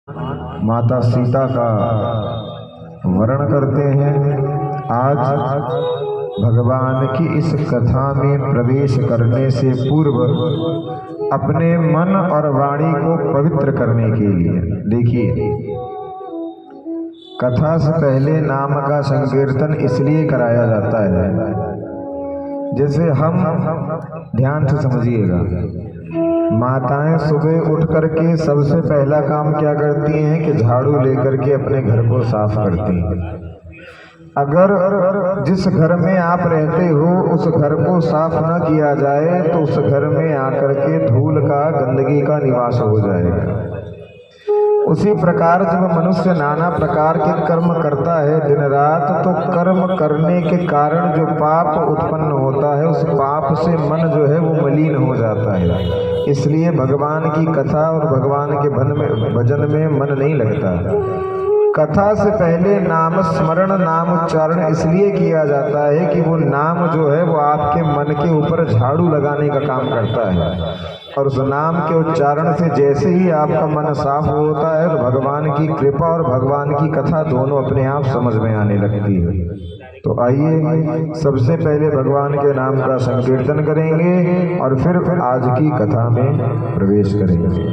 माता सीता का वर्णन करते हैं। आज भगवान की इस कथा में प्रवेश करने से पूर्व अपने मन और वाणी को पवित्र करने के लिए देखिए, कथा से पहले नाम का संकीर्तन इसलिए कराया जाता है, जैसे हम ध्यान से समझिएगा, माताएं सुबह उठ करके सबसे पहला काम क्या करती हैं कि झाड़ू लेकर के अपने घर को साफ करती हैं। अगर जिस घर में आप रहते हो उस घर को साफ न किया जाए तो उस घर में आकर के धूल का, गंदगी का निवास हो जाएगा। उसी प्रकार जब मनुष्य नाना प्रकार के कर्म करता है दिन रात, तो कर्म करने के कारण जो पाप उत्पन्न होता है उस पाप से मन जो है वो मलिन हो जाता है। इसलिए भगवान की कथा और भगवान के भजन में मन नहीं लगता। कथा से पहले नाम स्मरण, नाम उच्चारण इसलिए किया जाता है कि वो नाम जो है वो आपके मन के ऊपर झाड़ू लगाने का काम करता है, और उस नाम के उच्चारण से जैसे ही आपका मन साफ होता है तो भगवान की कृपा और भगवान की कथा दोनों अपने आप समझ में आने लगती है। तो आइए सबसे पहले भगवान के नाम का संकीर्तन करेंगे और फिर आज की कथा में प्रवेश करेंगे।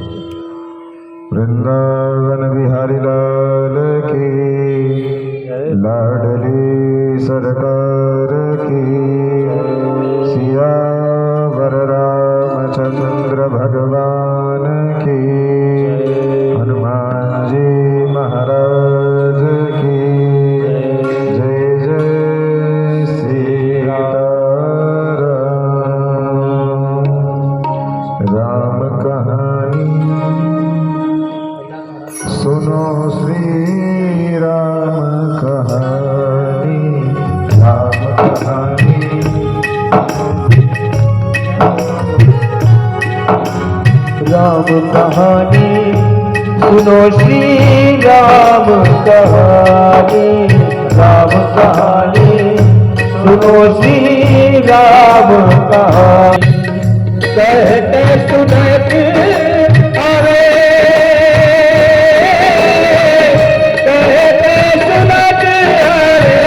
वृंदावन बिहारी लाल की, लाडली सरकार की, सियावर रामचंद्र भगवान की, हनुमान जी महाराज की जय जय सीताराम। राम कहानी सुनो, श्री राम कहानी, राम कहानी, राम कहानी सुनो, श्री राम कहानी, राम कहानी सुनो, श्री राम कहानी। कहते सुनते अरे, कहते सुनते अरे,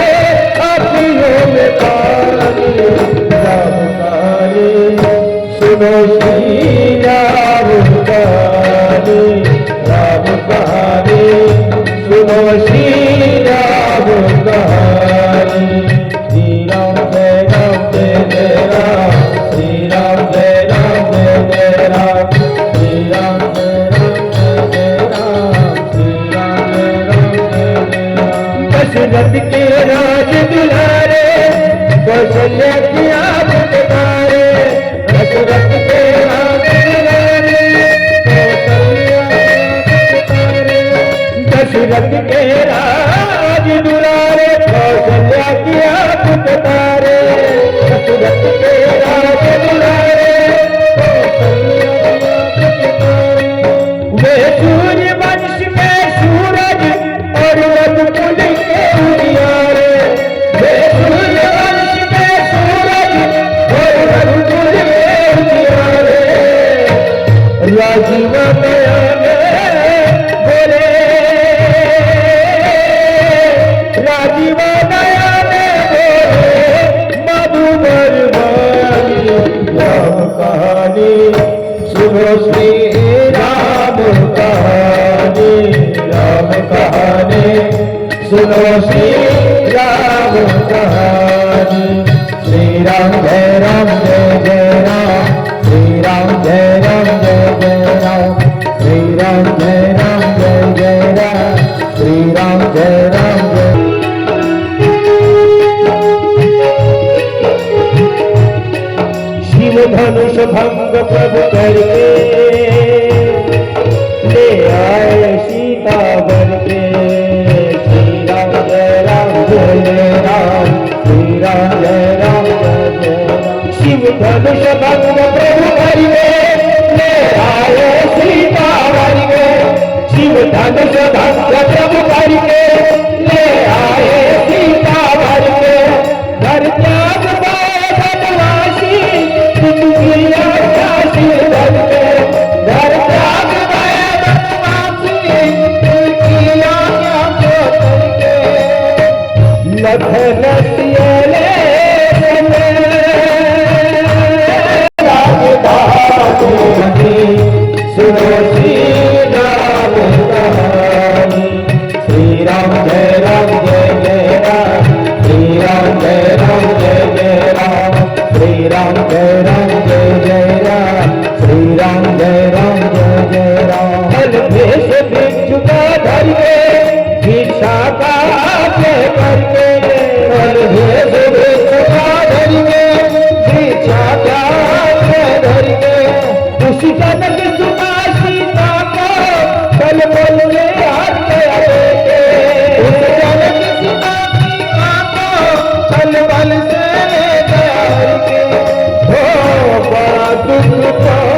अखियों में पानी। राम कहानी सुनो, श्री राम कहानी, राम कहानी सुनो, श्री राम कहानी। श्री राम जय राम जय जय राम, श्री राम जय राम जय जय राम, श्री राम जय राम जय जय राम, श्री राम जय राम जय जय राम। दशरथ के राज दुलारे, कौशल्या की आप पुकारे, दशरथ के राज दुलारे, कौशल्या दशरथ के राज दुलारे, कौशल्या की आप पुकारे, दशरथ के राज दुलारे, कौशल्या की आप पुकारे। वे सूर्य वंश में सूरज और रघुकुल के उजियारे, वे सूर्य वंश में सूरज और रघुकुल के उजियारे। राजीव नयन बोले, राजीव नयन बोले, मधुबर वाणी। राम कहानी सुनो, श्री राम कहानी, राम कहानी सुनो, श्री राम कहानी। श्री राम जय राम जय जय राम, श्री राम जय राम जय जय राम, श्री राम जय राम जय जय राम, श्री राम जय राम जय। शिव धनुष भंग प्रभु करके ले आए सीता वर के। श्री राम जय राम जय जय राम, श्री राम जय राम जय जय राम। शिव धनुष भंग प्रभु करके ले आए सीता वर के। शिव धनुष भंग प्रभु करके ले आए सीता वर के। घर त्याग बनवासी, दुनिया काशी घर त्याग बनवासी, कथन सियले सुनो श्री राम कहानी। श्री राम जय राम जय जय राम। श्री राम जय राम जय जय राम। श्री राम जय राम जय जय राम। श्री राम जय राम जय जय राम। फल भेष भिक्षु का धरिए भिक्षा का करके फल भेष भिक्षु का धरिए भिक्षा का धरिए उसी जनक सुना सीता को कल बोल में हाथ आएंगे। उस जनक सुना सीता को कल बल से जाएंगे। हो बड़ा दुख बड़ा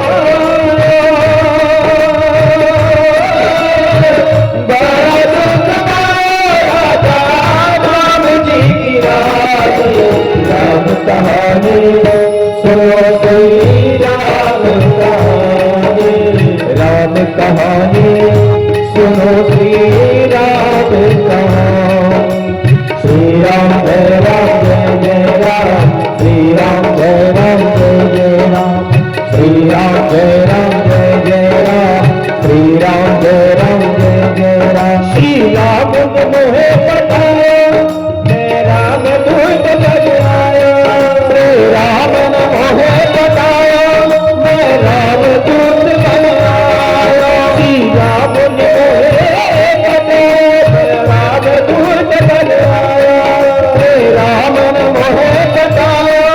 दुख राजा राम जी की रानी। राम कहानी सुनो श्री राम कहानी। राम कहानी सुनो श्री राम कहानी। श्री राम जय राम जय जय राम। श्री राम जय राम जय जय राम। श्री राम जय राम जय जय राम। श्री राम जय राम जय जय राम। श्री राम ने मोहे बताया मैं राम दूत बन आया। श्री राम ने मोहे बताया मैं राम दूत बन आया। श्री राम ने मोहे बताया मैं राम दूत बन आया। श्री राम ने मोहे बताया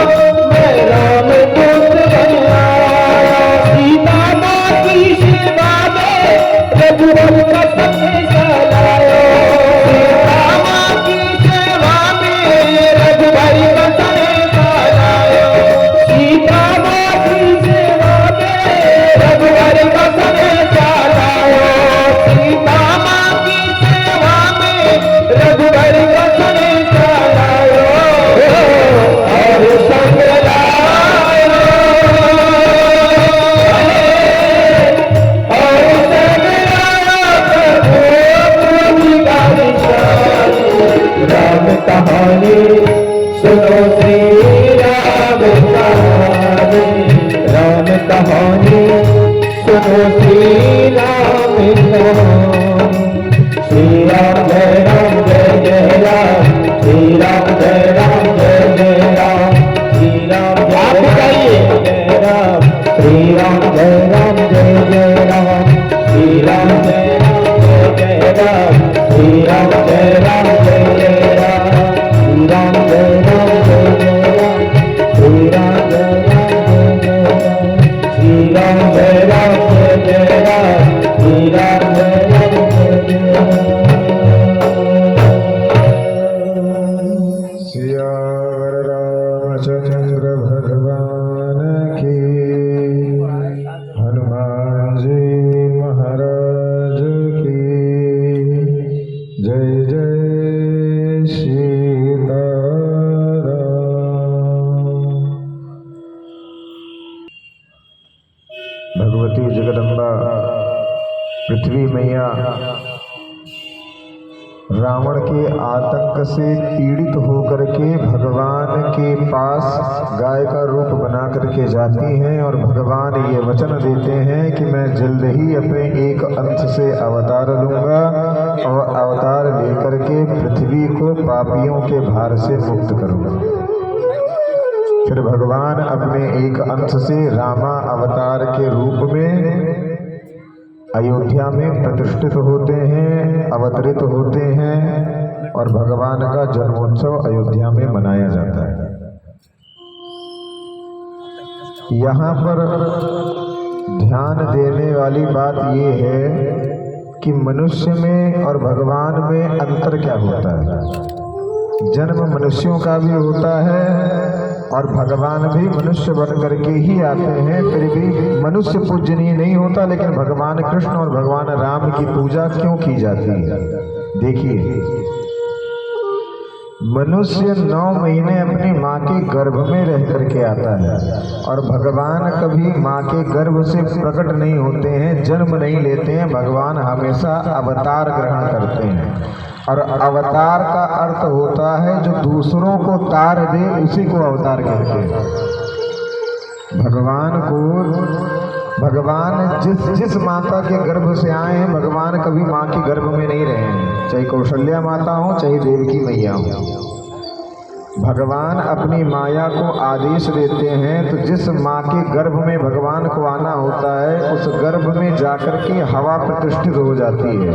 मैं राम दूत बन आया। सीता माँ की सेवा में रघुवर का संदेशा लाया। सीता माँ की सेवा में रघुवर का संदेशा लाया। सीता माँ की सेवा में रघुवर का संदेशा लाया। सीता माँ की सेवा में रघुवर का संदेशा लाया। और संग लाया और संग लाया राम कहानी सुनो श्री राम कहानी। राम कहानी सुनो श्री राम कहानी। श्री राम जय राम जय जय राम। श्री राम जय राम जय जय राम। श्री राम जय राम श्री राम जय राम जय जय राम। श्री राम जय राम जय जय राम। श्री राम जय राम जय जय राम। श्री राम जय राम जय जय राम। श्री राम जय राम जय जय राम। श्री राम जय राम जय जय राम। श्री राम जय राम जय जय राम। सियावर रामचंद्र भगवान की। हनुमान जी महाराज की। जय जय सीताराम। भगवती जगदम्बा पृथ्वी मैया रावण के आतंक से पीड़ित होकर के भगवान के पास गाय का रूप बना करके जाती हैं और भगवान ये वचन देते हैं कि मैं जल्द ही अपने एक अंश से अवतार लूंगा और अवतार लेकर के पृथ्वी को पापियों के भार से मुक्त करूंगा। फिर भगवान अपने एक अंश से रामा अवतार के रूप में अयोध्या में प्रतिष्ठित होते हैं, अवतरित होते हैं और भगवान का जन्मोत्सव अयोध्या में मनाया जाता है। यहाँ पर ध्यान देने वाली बात ये है कि मनुष्य में और भगवान में अंतर क्या होता है। जन्म मनुष्यों का भी होता है और भगवान भी मनुष्य बन करके ही आते हैं, फिर भी मनुष्य पूजनीय नहीं होता। लेकिन भगवान कृष्ण और भगवान राम की पूजा क्यों की जाती है? देखिए, मनुष्य 9 महीने अपनी माँ के गर्भ में रह करके आता है और भगवान कभी माँ के गर्भ से प्रकट नहीं होते हैं, जन्म नहीं लेते हैं। भगवान हमेशा अवतार ग्रहण करते हैं और अवतार का अर्थ होता है जो दूसरों को तार दे, उसी को अवतार कहते हैं। भगवान जिस माता के गर्भ से आए हैं, भगवान कभी माँ के गर्भ में नहीं रहे हैं, चाहे कौशल्या माता हो चाहे देवकी मैया हो। भगवान अपनी माया को आदेश देते हैं, तो जिस माँ के गर्भ में भगवान को आना होता है, उस गर्भ में जाकर के हवा प्रतिष्ठित हो जाती है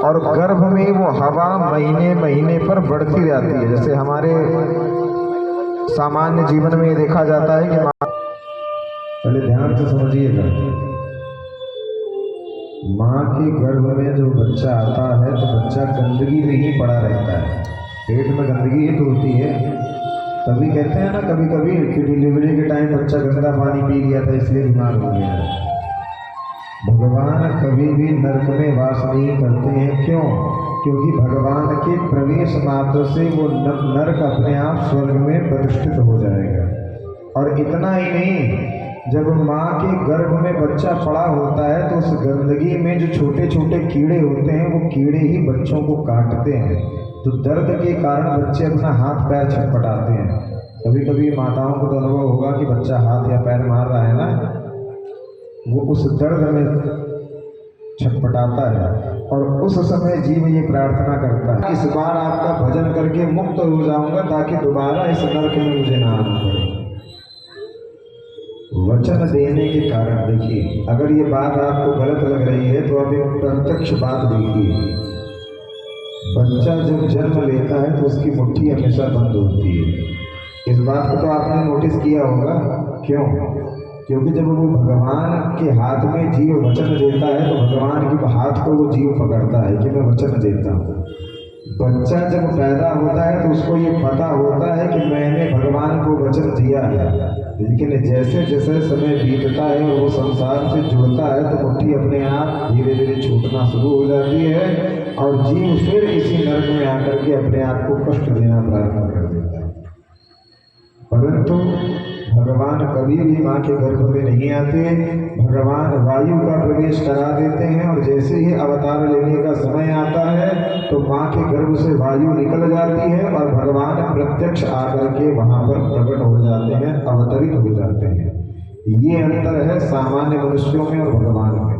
और गर्भ में वो हवा महीने महीने पर बढ़ती जाती है। जैसे हमारे सामान्य जीवन में ये देखा जाता है कि पहले ध्यान से समझिएगा, माँ के गर्भ में जो बच्चा आता है तो बच्चा गंदगी में ही पड़ा रहता है, पेट में गंदगी ही तो होती है। तभी कहते हैं ना कभी कभी कि डिलीवरी के टाइम बच्चा गंदा पानी पी लिया था इसलिए बीमार हो गया। भगवान कभी भी नरक में वास नहीं करते हैं। क्यों? क्योंकि भगवान के प्रवेश मात्र से वो नरक अपने आप स्वर्ग में प्रतिष्ठित हो जाएगा। और इतना ही नहीं, जब माँ के गर्भ में बच्चा पड़ा होता है तो उस गंदगी में जो छोटे छोटे कीड़े होते हैं, वो कीड़े ही बच्चों को काटते हैं। तो दर्द के कारण बच्चे अपना हाथ पैर छटपटाते हैं। कभी कभी माताओं को तो अनुभव होगा कि बच्चा हाथ या पैर मार रहा है ना, वो उस दर्द में छटपटाता है और उस समय जीव ये प्रार्थना करता है, इस बार आपका भजन करके मुक्त हो जाऊंगा ताकि दोबारा इस नरक में मुझे ना आना पड़े। वचन देने के कारण, देखिए अगर ये बात आपको गलत लग रही है तो आप एक प्रत्यक्ष बात देखिए। बच्चा जब जन्म लेता है तो उसकी मुट्ठी हमेशा बंद होती है। इस बात को तो आपने नोटिस किया होगा। क्यों? क्योंकि जब वो भगवान के हाथ में जीव वचन देता है तो भगवान के हाथ को वो जीव पकड़ता है कि मैं वचन देता हूँ। बच्चा जब पैदा होता है तो उसको ये पता होता है कि मैंने भगवान को वचन दिया है, लेकिन जैसे जैसे समय बीतता है और वो संसार से जुड़ता है तो मुट्ठी अपने आप धीरे धीरे छूटना शुरू हो जाती है और जीव फिर इसी नरक में आकर के अपने आप को कष्ट देना प्रारंभ कर देता है। परंतु भगवान कभी भी माँ के गर्भ में नहीं आते। भगवान वायु का प्रवेश करा देते हैं और जैसे ही अवतार लेने का समय आता है तो माँ के गर्भ से वायु निकल जाती है और भगवान प्रत्यक्ष आकर के वहाँ पर प्रकट हो जाते हैं, अवतरित हो जाते हैं। ये अंतर है सामान्य मनुष्यों में और भगवान में।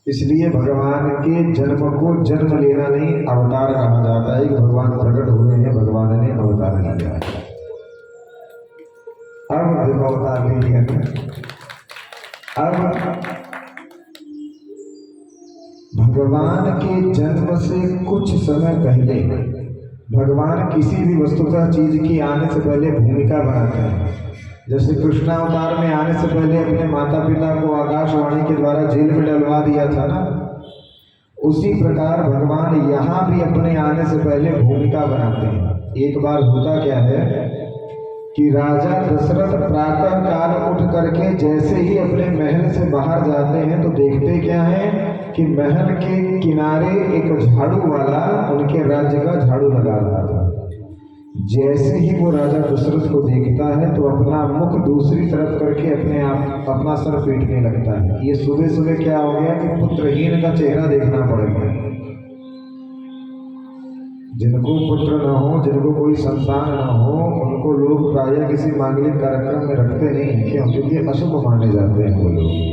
इसलिए भगवान के जन्म को जन्म लेना नहीं, अवतार कहा जाता है कि भगवान प्रकट हुए हैं, भगवान ने अवतार लिया। अब देखो अवतार ले लिया। अब भगवान के जन्म से कुछ समय पहले भगवान किसी भी वस्तुतः चीज की आने से पहले भूमिका बनाते हैं। जैसे कृष्णावतार में आने से पहले अपने माता पिता को आकाशवाणी के द्वारा जेल में डलवा दिया था ना, उसी प्रकार भगवान यहाँ भी अपने आने से पहले भूमिका बनाते हैं। एक बार होता क्या है कि राजा दशरथ प्रातः काल उठ करके जैसे ही अपने महल से बाहर जाते हैं तो देखते क्या है कि महल के किनारे एक झाड़ू वाला उनके राज्य का झाड़ू लगा रहा था। जैसे ही वो राजा दशरथ को देखता है तो अपना मुख दूसरी तरफ करके अपने आप अपना सर पीटने लगता है। ये सुबह सुबह क्या हो गया कि पुत्रहीन का चेहरा देखना पड़ेगा। जिनको पुत्र न हो, जिनको कोई संतान न हो, उनको लोग प्रायः किसी मांगलिक कार्यक्रम में रखते नहीं हैं। क्यों? क्योंकि अशुभ माने जाते हैं वो लोग।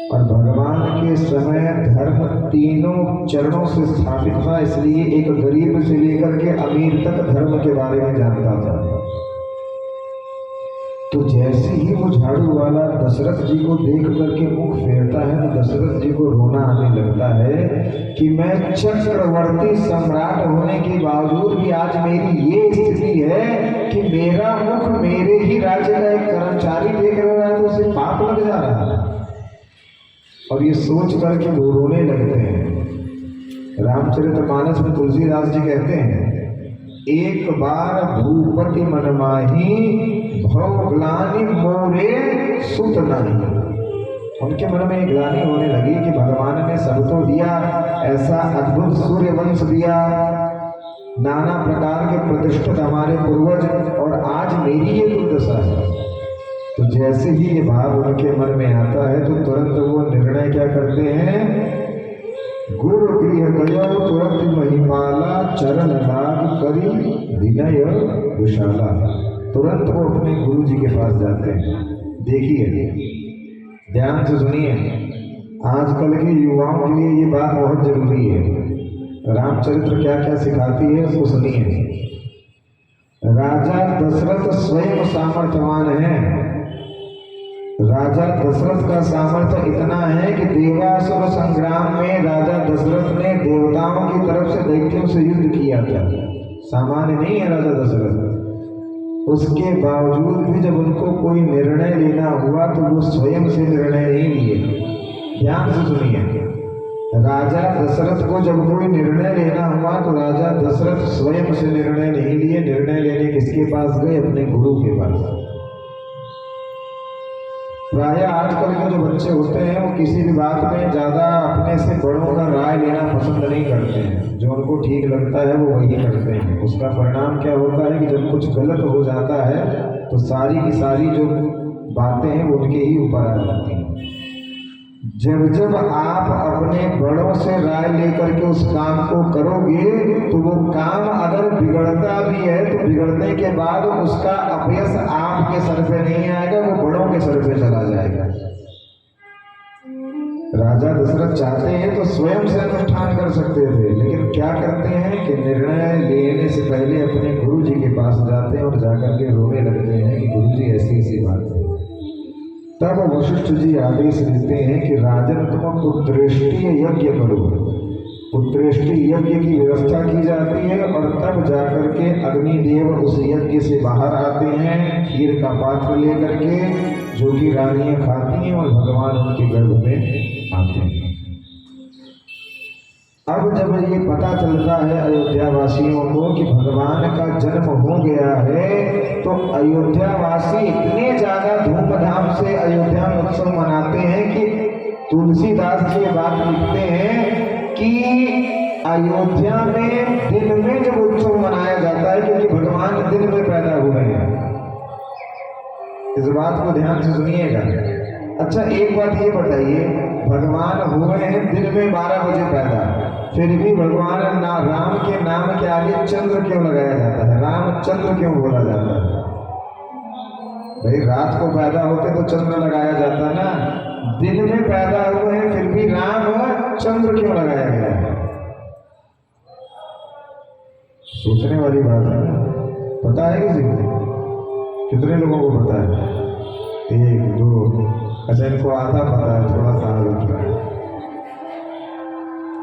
और भगवान के समय धर्म तीनों चरणों से स्थापित था, इसलिए एक गरीब से लेकर के अमीर तक धर्म के बारे में जानता था। तो जैसे ही वो झाड़ू वाला दशरथ जी को देख करके मुख फेरता है तो दशरथ जी को रोना आने लगता है कि मैं चक्रवर्ती सम्राट होने के बावजूद भी आज मेरी ये स्थिति है कि मेरा मुख मेरे ही राज्य का एक कर्मचारी देख रहा है तो उसे पाप लग जा रहा है। और ये सोच करके वो रोने लगते हैं। रामचरितमानस में तुलसीदास जी कहते हैं, एक बार भूपति मन माही भव ग्लानि मोरे सुत नहीं। उनके मन में ग्लानि होने लगी कि भगवान ने सब तो दिया, ऐसा अद्भुत सूर्य वंश दिया, नाना प्रकार के प्रतिष्ठित हमारे पूर्वज, और आज मेरी ये दुर्दशा है। तो जैसे ही ये भाव उनके मन में आता है तो तुरंत वो निर्णय क्या करते हैं, गुरु गृह गयो तुरंत महिमाला चरण लाग करी विनय विशाला। तुरंत वो अपने गुरु जी के पास जाते हैं। देखिए, ध्यान से सुनिए, आजकल के युवाओं के लिए ये बात बहुत जरूरी है। रामचरित्र क्या क्या सिखाती है उसको सुनिए। राजा दशरथ स्वयं सामर्थ्यवान है। राजा दशरथ का सामर्थ्य इतना है कि देवासुर संग्राम में राजा दशरथ ने देवताओं की तरफ से दैत्यों से युद्ध किया था। सामान्य नहीं है राजा दशरथ। उसके बावजूद भी जब उनको कोई निर्णय लेना हुआ तो वो स्वयं से निर्णय नहीं लिए। ध्यान से सुनिए, राजा दशरथ को जब कोई निर्णय लेना हुआ तो राजा दशरथ स्वयं से निर्णय नहीं लिए। निर्णय लेने किसके पास गए? अपने गुरु के पास। प्राय आजकल के जो बच्चे होते हैं वो किसी भी बात में ज़्यादा अपने से बड़ों का राय लेना पसंद नहीं करते हैं। जो उनको ठीक लगता है वो वही करते हैं। उसका परिणाम क्या होता है कि जब कुछ गलत हो जाता है तो सारी की सारी जो बातें हैं वो उनके ही ऊपर आ जाती हैं। जब जब आप अपने बड़ों से राय लेकर के उस काम को करोगे तो वो काम अगर बिगड़ता भी है तो बिगड़ने के बाद उसका अपयश आपके सर पे नहीं आएगा, वो बड़ों के सर पे चला जाएगा। राजा दशरथ चाहते हैं तो स्वयं से अनुष्ठान कर सकते थे, लेकिन क्या करते हैं कि निर्णय लेने से पहले अपने गुरु जी के पास जाते हैं और जाकर के रोने लगते हैं कि गुरु जी ऐसी ऐसी बात है। तब वशिष्ठ जी आदेश देते हैं कि राजन तुम पुत्रेष्टि यज्ञ करो। पुत्रेष्टि यज्ञ की व्यवस्था की जाती है और तब जाकर के अग्निदेव उस यज्ञ से बाहर आते हैं खीर का पात्र लेकर के, जो कि रानियां खाती हैं और भगवान उनके गर्भ में आते हैं। अब जब ये पता चलता है अयोध्या वासियों को कि भगवान का जन्म हो गया है तो अयोध्या वासी इतने ज्यादा धूमधाम से अयोध्या में उत्सव मनाते हैं कि तुलसीदास जी ये बात लिखते हैं कि अयोध्या में दिन में जब उत्सव मनाया जाता है क्योंकि भगवान दिन में पैदा हुए हैं। इस बात को ध्यान से सुनिएगा। अच्छा, एक बात ये बताइए, भगवान हुए हैं दिन में 12 बजे पैदा, फिर भी भगवान राम के नाम के आगे चंद्र क्यों लगाया जाता है? रामचंद्र क्यों बोला जाता है? भाई रात को पैदा होते तो चंद्र लगाया जाता ना। दिन में पैदा हुए हैं फिर भी राम चंद्र क्यों लगाया गया है? सोचने वाली बात है। पता है किसी को? कितने लोगों को पता है? 1 2, अच्छा इनको आधा पता है, थोड़ा सा आगे।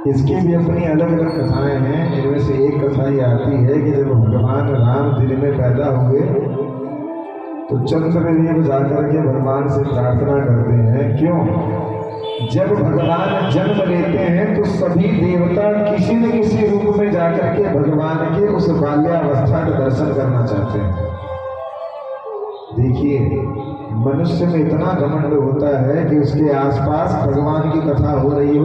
इसकी भी अपनी अलग अलग कथाएं हैं। इनमें से एक कथा ये आती है कि जब भगवान राम दिन में पैदा हुए तो चंद्रदेव जाकर के भगवान से प्रार्थना करते हैं। क्यों? जब भगवान जन्म लेते हैं तो सभी देवता किसी न किसी रूप में जाकर के भगवान के उस बाल्यावस्था का दर्शन करना चाहते हैं। देखिए, मनुष्य में इतना घमंड होता है कि उसके आसपास भगवान की कथा हो रही हो